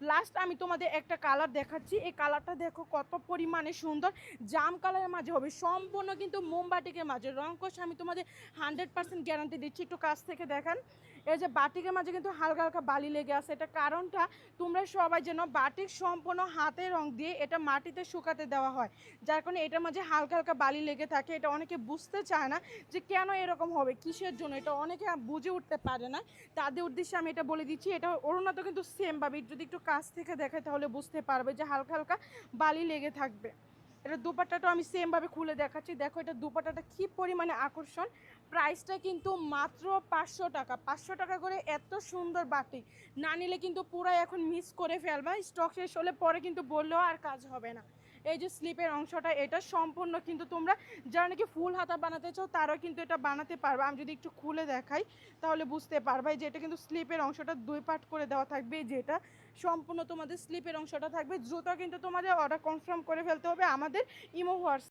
Last আমি তোমাদের একটা কালার দেখাচ্ছি, এই কালারটা দেখো কত পরিমাণে সুন্দর, জাম কালারের মাঝে হবে, সম্পূর্ণ কিন্তু মোমবাটিকের মাঝে রং কোষ আমি তোমাদের 100% গ্যারান্টি দিচ্ছি। একটু কাছ থেকে দেখান, এই যে বাটিকের মাঝে কিন্তু হালকা হালকা বালি লেগে আছে, এটা কারণটা তোমরা সবাই যেন বাটিক সম্পূর্ণ হাতে রং দিয়ে এটা মাটিতে শুকাতে দেওয়া হয়, যার কারণে এটার মাঝে হালকা হালকা বালি লেগে থাকে। এটা অনেকে বুঝতে চায় না যে কেন এরকম হবে, কিসের জন্য, এটা অনেকে বুঝে উঠতে পারে না। তাদের উদ্দেশ্যে আমি এটা বলে দিচ্ছি। এটা ওড়না তো কিন্তু সেম ভাবে যদি একটু কাছ থেকে দেখায় তাহলে বুঝতে পারবে যে হালকা হালকা বালি লেগে থাকবে। এটা দুপাট্টাটা আমি সেম ভাবে খুলে দেখাচ্ছি, দেখো এটা দুপাট্টাটা কি পরিমাণে আকর্ষণ। প্রাইসটা কিন্তু মাত্র 500 টাকা, 500 টাকা করে এত সুন্দর বাটিক না নিলে কিন্তু পুরাই এখন মিস করে ফেলবা, স্টক শেষ হলে পরে কিন্তু বললেও আর কাজ হবে না। এই যে স্লিপের অংশটা এটা সম্পূর্ণ কিন্তু তোমরা যারা নাকি ফুল হাতা বানাতে চাও তারাও কিন্তু এটা বানাতে পারবে। আমি যদি একটু খুলে দেখাই তাহলে বুঝতে পারবে যে এটা কিন্তু স্লিপের অংশটা 2 পার্ট করে দেওয়া থাকবে, যেটা সম্পূর্ণ তোমাদের স্লিপের অংশটা থাকবে। দ্রুত কিন্তু তোমাদের অর্ডার কনফার্ম করে ফেলতে হবে আমাদের ইমো হোয়াটসঅ্যাপ